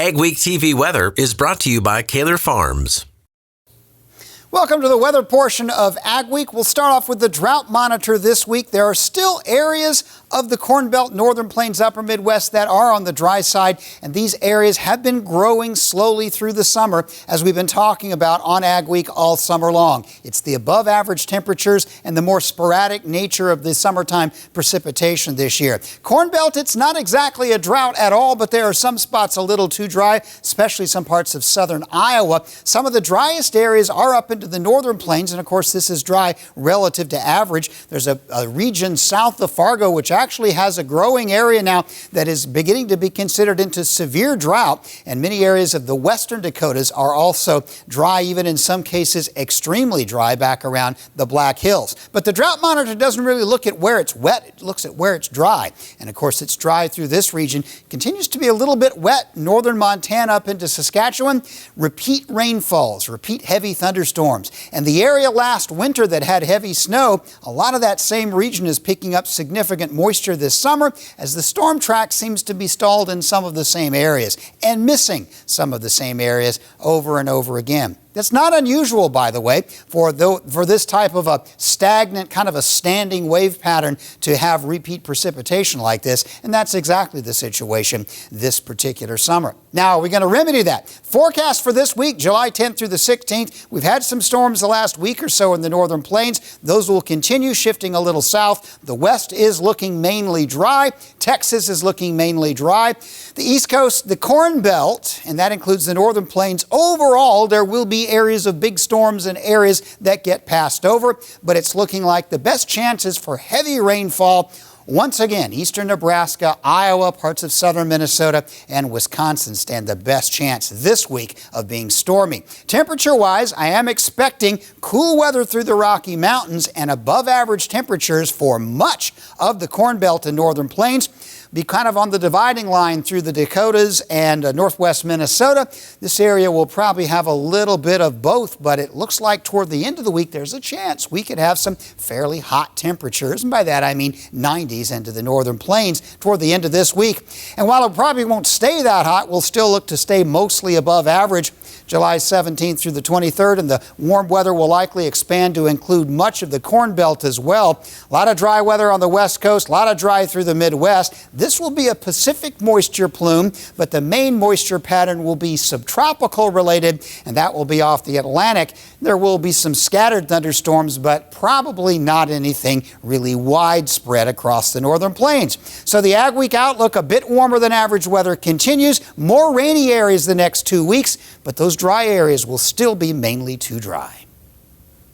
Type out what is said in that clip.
AgweekTV weather is brought to you by Kaler Farms. Welcome to the weather portion of Ag Week. We'll start off with the drought monitor this week. There are still areas of the Corn Belt, Northern Plains, Upper Midwest that are on the dry side, and these areas have been growing slowly through the summer, as we've been talking about on Ag Week all summer long. It's the above average temperatures and the more sporadic nature of the summertime precipitation this year. Corn Belt, it's not exactly a drought at all, but there are some spots a little too dry, especially some parts of southern Iowa. Some of the driest areas are up into the Northern Plains, and of course this is dry relative to average. There's a region south of Fargo which actually has a growing area now that is beginning to be considered into severe drought, and many areas of the western Dakotas are also dry, even in some cases extremely dry back around the Black Hills. But the drought monitor doesn't really look at where it's wet, it looks at where it's dry. And of course it's dry through this region. Continues to be a little bit wet, northern Montana up into Saskatchewan. Repeat rainfalls, repeat heavy thunderstorms. And the area last winter that had heavy snow, a lot of that same region is picking up significant moisture this summer, as the storm track seems to be stalled in some of the same areas and missing some of the same areas over and over again. That's not unusual, by the way, for this type of a stagnant, kind of a standing wave pattern to have repeat precipitation like this, and that's exactly the situation this particular summer. Now, are we going to remedy that? Forecast for this week, July 10th through the 16th. We've had some storms the last week or so in the Northern Plains. Those will continue shifting a little south. The west is looking mainly dry. Texas is looking mainly dry. The East Coast, the Corn Belt, and that includes the Northern Plains, overall there will be areas of big storms and areas that get passed over, but it's looking like the best chances for heavy rainfall once again, eastern Nebraska, Iowa, parts of southern Minnesota, and Wisconsin stand the best chance this week of being stormy. Temperature-wise, I am expecting cool weather through the Rocky Mountains and above average temperatures for much of the Corn Belt and Northern Plains. Be kind of on the dividing line through the Dakotas and northwest Minnesota. This area will probably have a little bit of both, but it looks like toward the end of the week there's a chance we could have some fairly hot temperatures, and by that I mean 90s into the Northern Plains toward the end of this week. And while it probably won't stay that hot, we'll still look to stay mostly above average July 17th through the 23rd, and the warm weather will likely expand to include much of the Corn Belt as well. A lot of dry weather on the west coast, a lot of dry through the Midwest. This will be a Pacific moisture plume, but the main moisture pattern will be subtropical related, and that will be off the Atlantic. There will be some scattered thunderstorms, but probably not anything really widespread across the Northern Plains. So the Ag Week outlook, a bit warmer than average weather continues. More rainy areas the next 2 weeks, but those dry areas will still be mainly too dry.